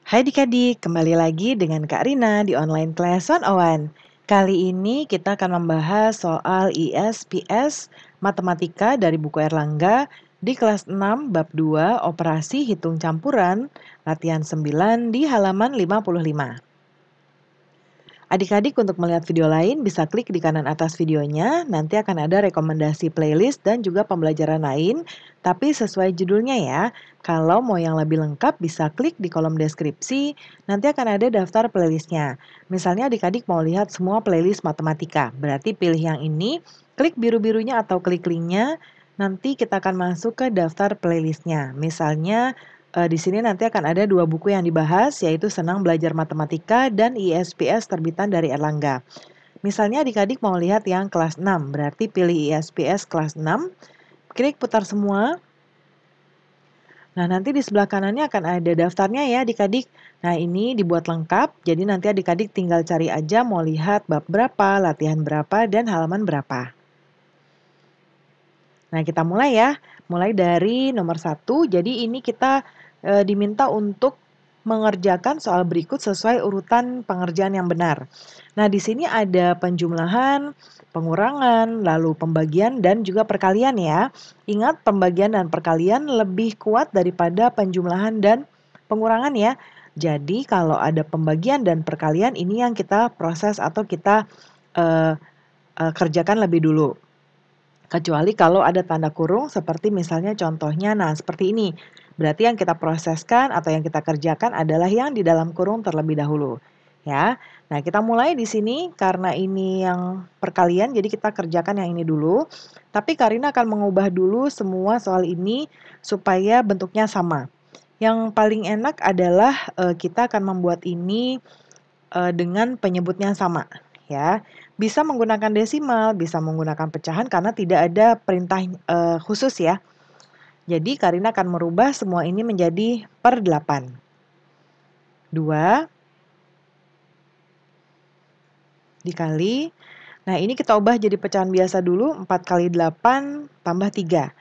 Hai adik-adik, kembali lagi dengan Kak Rina di online class 101. Kali ini kita akan membahas soal ISPS Matematika dari buku Erlangga di kelas 6 bab 2 Operasi Hitung Campuran, latihan 9 di halaman 55. Adik-adik untuk melihat video lain bisa klik di kanan atas videonya, nanti akan ada rekomendasi playlist dan juga pembelajaran lain, tapi sesuai judulnya ya. Kalau mau yang lebih lengkap bisa klik di kolom deskripsi, nanti akan ada daftar playlistnya. Misalnya adik-adik mau lihat semua playlist matematika, berarti pilih yang ini, klik biru-birunya atau klik linknya, nanti kita akan masuk ke daftar playlistnya. Misalnya di sini nanti akan ada 2 buku yang dibahas, yaitu Senang Belajar Matematika dan ISPS terbitan dari Erlangga. Misalnya adik-adik mau lihat yang kelas 6, berarti pilih ISPS kelas 6, klik putar semua. Nah, nanti di sebelah kanannya akan ada daftarnya ya adik-adik. Nah, ini dibuat lengkap, jadi nanti adik-adik tinggal cari aja mau lihat bab berapa, latihan berapa, dan halaman berapa. Nah, kita mulai ya. Mulai dari nomor 1, jadi ini kita diminta untuk mengerjakan soal berikut sesuai urutan pengerjaan yang benar. Nah, di sini ada penjumlahan, pengurangan, lalu pembagian, dan juga perkalian ya. Ingat, pembagian dan perkalian lebih kuat daripada penjumlahan dan pengurangan ya. Jadi, kalau ada pembagian dan perkalian, ini yang kita proses atau kita kerjakan lebih dulu. Kecuali kalau ada tanda kurung seperti misalnya contohnya, nah seperti ini. Berarti yang kita proseskan atau yang kita kerjakan adalah yang di dalam kurung terlebih dahulu. Ya. Nah, kita mulai di sini karena ini yang perkalian, jadi kita kerjakan yang ini dulu. Tapi Karina akan mengubah dulu semua soal ini supaya bentuknya sama. Yang paling enak adalah kita akan membuat ini dengan penyebutnya sama, ya. Bisa menggunakan desimal, bisa menggunakan pecahan karena tidak ada perintah khusus ya. Jadi Karina akan merubah semua ini menjadi per 8. 2 dikali. Nah, ini kita ubah jadi pecahan biasa dulu, 4 kali 8 tambah 3,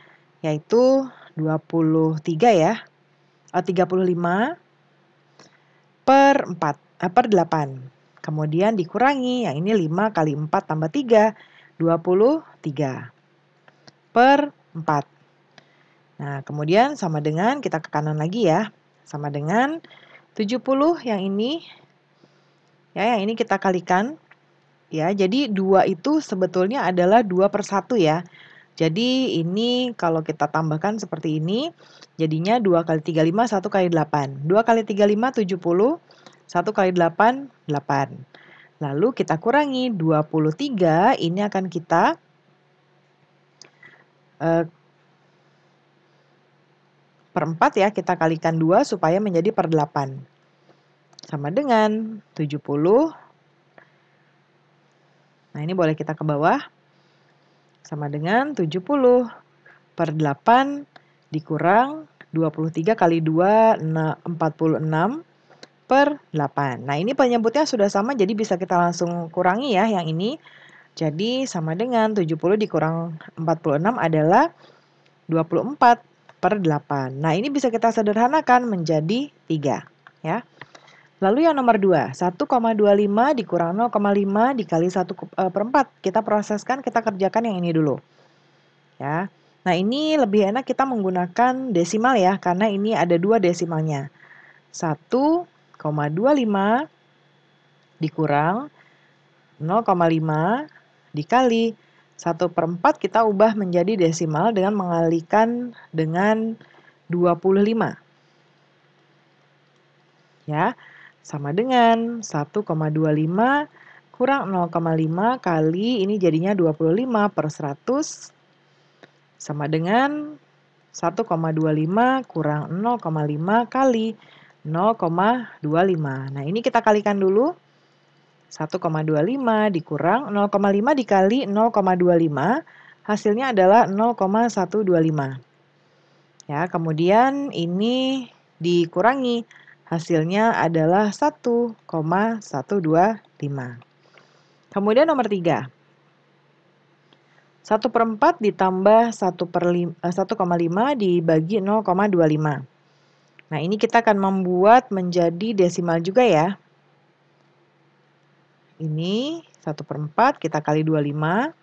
yaitu 23 ya. 35 per 8. Kemudian dikurangi, yang ini 5 kali 4 tambah 3, 23 per 4. Nah, kemudian sama dengan, kita ke kanan lagi ya, sama dengan 70 yang ini, ya yang ini kita kalikan, ya jadi 2 itu sebetulnya adalah 2 per 1 ya. Jadi ini kalau kita tambahkan seperti ini, jadinya 2 kali 35, 1 kali 8. 2 kali 35, 70. 1 kali 8, 8. Lalu kita kurangi 23, ini akan kita per 4 ya, kita kalikan 2 supaya menjadi per 8. Sama dengan 70. Nah, ini boleh kita ke bawah. Sama dengan 70 per 8 dikurang 23 kali 2, 46. Per 8. Nah, ini penyebutnya sudah sama, jadi bisa kita langsung kurangi ya yang ini. Jadi sama dengan 70 dikurang 46 adalah 24 per 8. Nah, ini bisa kita sederhanakan menjadi 3. Ya. Lalu yang nomor 2, 1,25 dikurang 0,5 dikali 1 per 4. Kita proseskan, kita kerjakan yang ini dulu. Ya. Nah, ini lebih enak kita menggunakan desimal ya, karena ini ada 2 desimalnya. 1,25 dikurang 0,5 dikali 1 per 4 kita ubah menjadi desimal dengan mengalihkan dengan 25. Ya, sama dengan 1,25 kurang 0,5 kali ini jadinya 25 per 100 sama dengan 1,25 kurang 0,5 kali 0,25. Nah, ini kita kalikan dulu. 1,25 dikurang 0,5 dikali 0,25, hasilnya adalah 0,125. Ya, kemudian ini dikurangi, hasilnya adalah 1,125. Kemudian nomor 3. 1 per 4 ditambah 1,5 dibagi 0,25. Nah, ini kita akan membuat menjadi desimal juga ya. Ini 1/4 kita kali 25.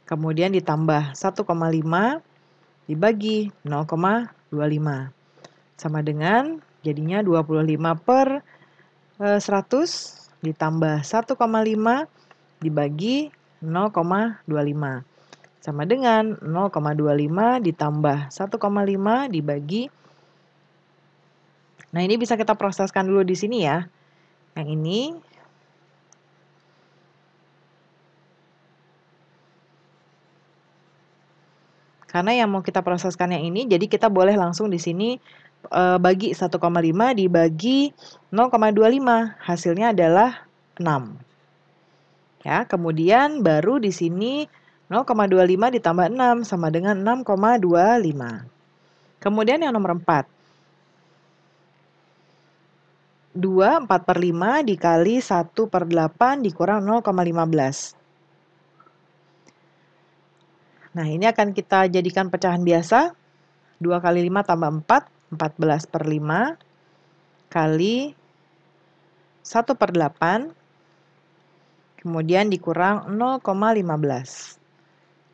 Kemudian ditambah 1,5 dibagi 0,25. Sama dengan jadinya 25/100 ditambah 1,5 dibagi 0,25. Sama dengan 0,25 ditambah 1,5 dibagi. Nah, ini bisa kita proseskan dulu di sini ya. Yang ini karena yang mau kita proseskan yang ini, jadi kita boleh langsung di sini bagi 1,5 dibagi 0,25. Hasilnya adalah 6. Ya, kemudian baru di sini 0,25 ditambah 6 sama dengan 6,25. Kemudian yang nomor 4. 2 4/5 dikali 1/8 dikurang 0,15. Nah, ini akan kita jadikan pecahan biasa. 2 kali 5 tambah 4, 14/5 kali 1/8. Kemudian dikurang 0,15.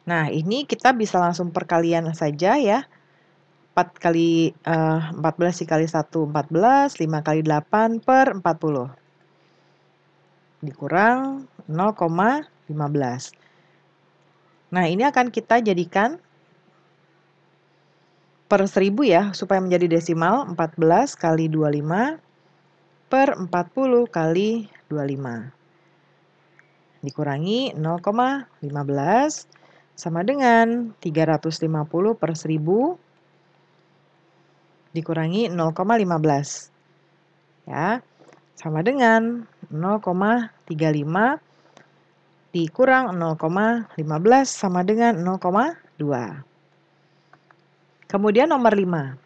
Nah, ini kita bisa langsung perkalian saja ya. 14 dikali 1, 14. 5 kali 8/40. Dikurang 0,15. Nah, ini akan kita jadikan per 1000 ya, supaya menjadi desimal. 14 kali 25 per 40 kali 25. Dikurangi 0,15 sama dengan 350 per 1000 dikurangi 0,15. Ya, sama dengan 0,35 dikurang 0,15 sama dengan 0,2. Kemudian nomor 5.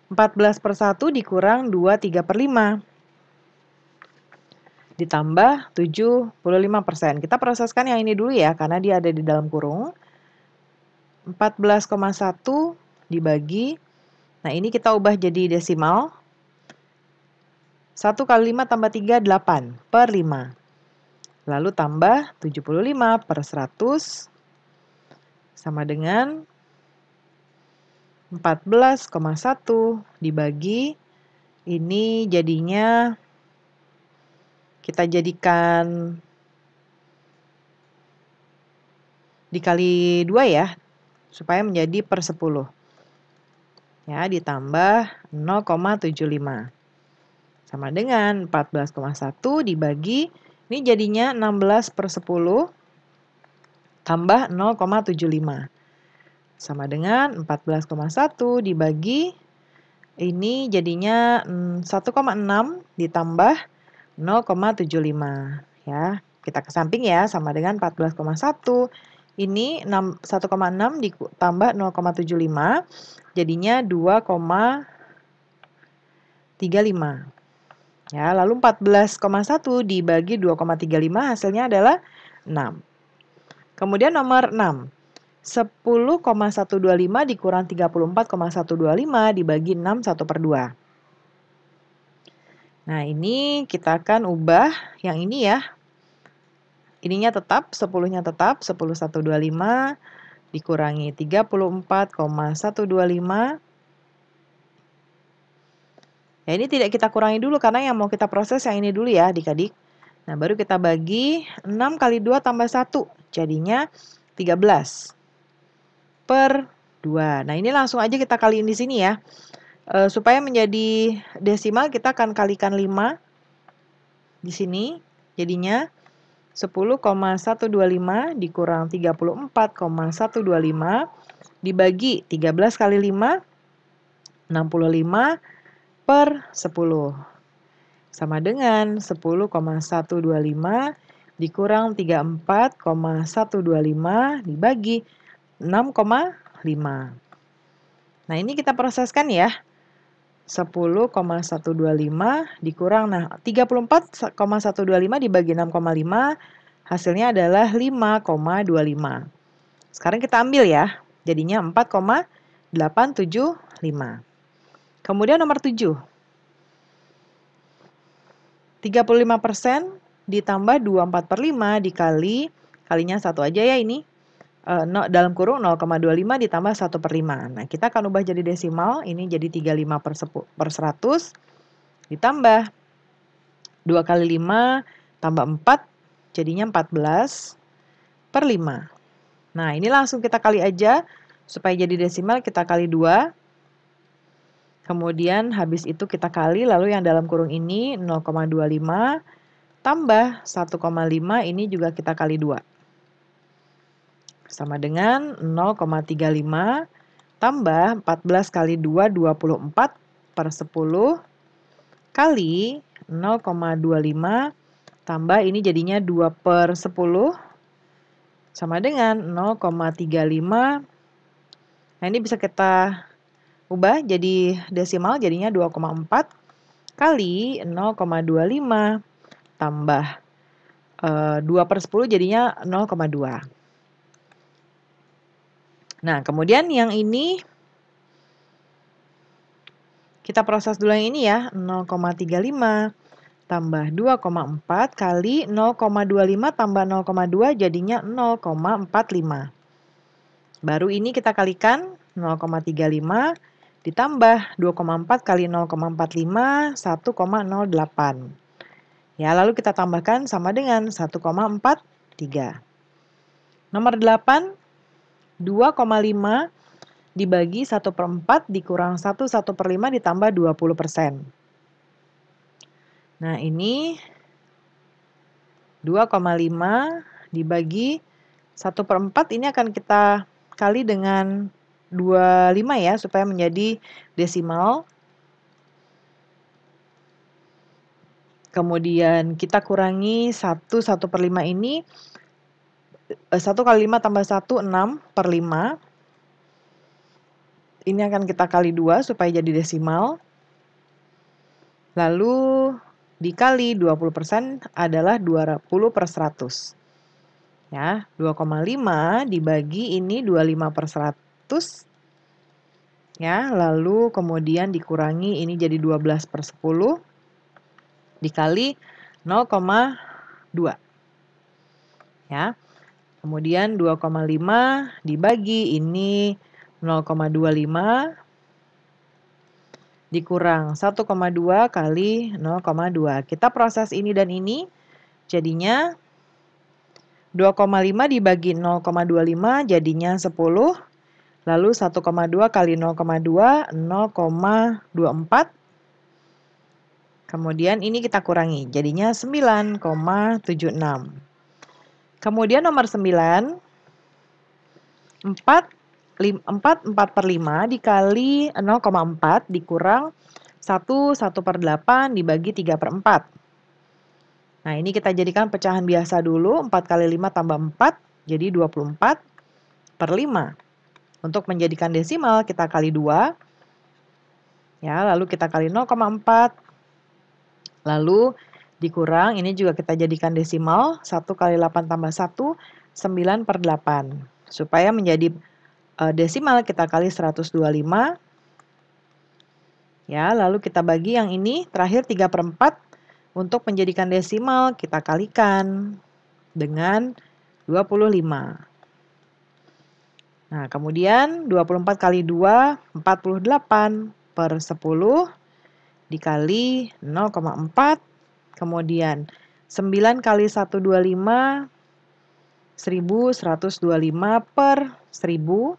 14/1 dikurang 2 3/5. Ditambah 75%. Kita proseskan yang ini dulu ya, karena dia ada di dalam kurung. 14,1 dibagi. Nah, ini kita ubah jadi desimal. 1 kali 5 tambah 3, 8/5. Lalu tambah 75/100 sama dengan 14,1 dibagi. Ini jadinya kita jadikan dikali 2 ya, supaya menjadi per 10. Ya, ditambah 0,75. Sama dengan 14,1 dibagi, ini jadinya 16/10 tambah 0,75. Sama dengan 14,1 dibagi, ini jadinya 1,6 ditambah 0,75. Ya, kita ke samping ya, sama dengan 14,1. Ini 1,6 ditambah 0,75, jadinya 2,35. Ya, lalu 14,1 dibagi 2,35 hasilnya adalah 6. Kemudian nomor 6. 10,125 dikurang 34,125 dibagi 6 1/2. Nah, ini kita akan ubah yang ini ya. Ininya tetap, 10-nya tetap, 10,125 dikurangi 34,125. Ya, ini tidak kita kurangi dulu karena yang mau kita proses yang ini dulu ya adik-adik. Nah, baru kita bagi 6 kali 2 tambah 1. Jadinya 13/2. Nah, ini langsung aja kita kaliin di sini ya. Supaya menjadi desimal kita akan kalikan 5 di sini. Jadinya 10,125 dikurang 34,125 dibagi 13 kali 5, 65/10. Sama dengan 10,125 dikurang 34,125 dibagi 6,5. Nah, ini kita proseskan ya. 10,125 dikurang, nah 34,125 dibagi 6,5, hasilnya adalah 5,25. Sekarang kita ambil ya, jadinya 4,25. 875. Kemudian nomor 7. 35% ditambah 24/5 dikali, kalinya 1 aja ya ini. Dalam kurung 0,25 ditambah 1/5. Nah, kita akan ubah jadi desimal, ini jadi 35/100 ditambah 2 kali 5 tambah 4, jadinya 14/5. Nah, ini langsung kita kali aja, supaya jadi desimal kita kali 2. Kemudian habis itu kita kali, lalu yang dalam kurung ini 0,25 tambah 1,5, ini juga kita kali 2. Sama dengan 0,35 tambah 14 kali 2, 24/10 kali 0,25 tambah ini jadinya 2/10 sama dengan 0,35. Nah, ini bisa kita ubah jadi desimal, jadinya 2,4 kali 0,25 tambah 2/10 jadinya 0,2. Nah, kemudian yang ini kita proses dulu yang ini ya, 0,35 tambah 2,4 kali 0,25 tambah 0,2 jadinya 0,45. Baru ini kita kalikan 0,35 ditambah 2,4 kali 0,45, 1,08. Ya, lalu kita tambahkan sama dengan 1,43. Nomor 8, 2,5 dibagi 1/4 dikurang 1/5 ditambah 20%. Nah, ini 2,5 dibagi 1/4 ini akan kita kali dengan 25 ya, supaya menjadi desimal. Kemudian kita kurangi 1/5 ini, 1 kali 5 tambah 1, 6/5. Ini akan kita kali 2 supaya jadi desimal. Lalu dikali 20% adalah 20/100. Ya, 2,5 dibagi ini 25/100. Ya, lalu kemudian dikurangi ini jadi 12/10 dikali 0,2. Ya. Kemudian 2,5 dibagi ini 0,25 dikurang 1,2 kali 0,2. Kita proses ini dan ini, jadinya 2,5 dibagi 0,25 jadinya 10. Lalu 1,2 kali 0,2, 0,24. Kemudian ini kita kurangi, jadinya 9,76. Kemudian nomor 9, 4/5 dikali 0,4 dikurang 1/8 dibagi 3/4. Nah, ini kita jadikan pecahan biasa dulu, 4 kali 5 tambah 4, jadi 24/5. Untuk menjadikan desimal, kita kali 2. Ya, lalu kita kali 0,4. Lalu dikurang, ini juga kita jadikan desimal, 1 kali 8 tambah 1, 9/8. Supaya menjadi desimal, kita kali 125. Ya, lalu kita bagi yang ini, terakhir 3/4. Untuk menjadikan desimal, kita kalikan dengan 25. Nah, kemudian 24 kali 2, 48/10 dikali 0,4. Kemudian 9 kali 125, 1125/1000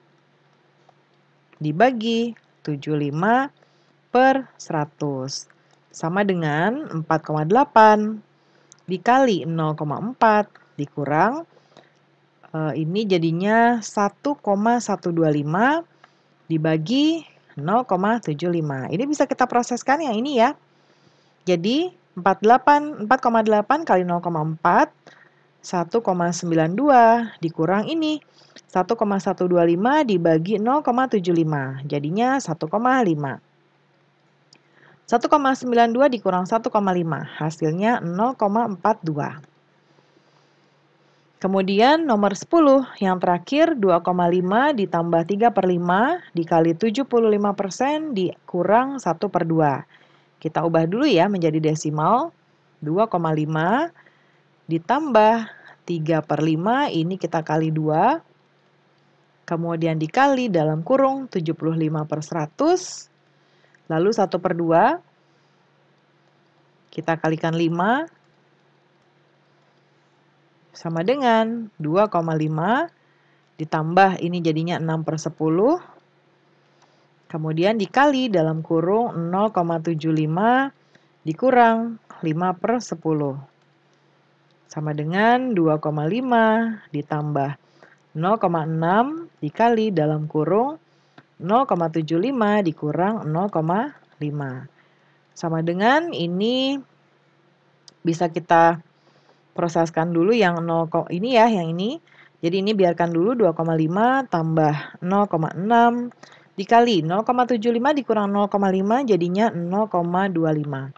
dibagi 75/100. Sama dengan 4,8 dikali 0,4 dikurang, ini jadinya 1,125 dibagi 0,75. Ini bisa kita proseskan yang ini ya. Jadi 4,8 kali 0,4, 1,92 dikurang ini 1,125 dibagi 0,75, jadinya 1,5. 1,92 dikurang 1,5, hasilnya 0,42. Kemudian nomor 10, yang terakhir 2,5 ditambah 3/5 dikali 75% dikurang 1/2. Kita ubah dulu ya menjadi desimal. 2,5 ditambah 3/5 ini kita kali 2. Kemudian dikali dalam kurung 75/100. Lalu 1/2 kita kalikan 5. Sama dengan 2,5 ditambah ini jadinya 6/10. Kemudian dikali dalam kurung 0,75 dikurang 5/10. Sama dengan 2,5 ditambah 0,6 dikali dalam kurung 0,75 dikurang 0,5. Sama dengan ini bisa kita proseskan dulu yang 0, ini ya, yang ini. Jadi ini biarkan dulu 2,5 tambah 0,6 dikali 0,75 dikurang 0,5 jadinya 0,25.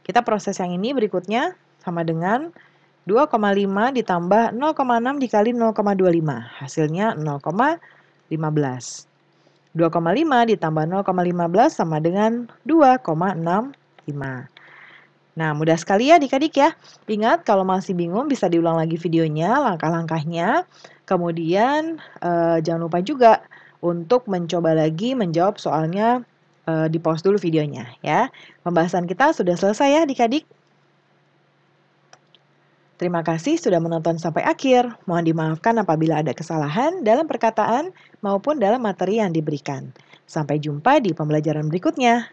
Kita proses yang ini berikutnya sama dengan 2,5 ditambah 0,6 dikali 0,25. Hasilnya 0,15. 2,5 ditambah 0,15 sama dengan 2,65. Nah, mudah sekali ya adik-adik ya. Ingat, kalau masih bingung bisa diulang lagi videonya, langkah-langkahnya. Kemudian jangan lupa juga untuk mencoba lagi menjawab soalnya, di pause dulu videonya ya. Pembahasan kita sudah selesai ya adik-adik. Terima kasih sudah menonton sampai akhir. Mohon dimaafkan apabila ada kesalahan dalam perkataan maupun dalam materi yang diberikan. Sampai jumpa di pembelajaran berikutnya.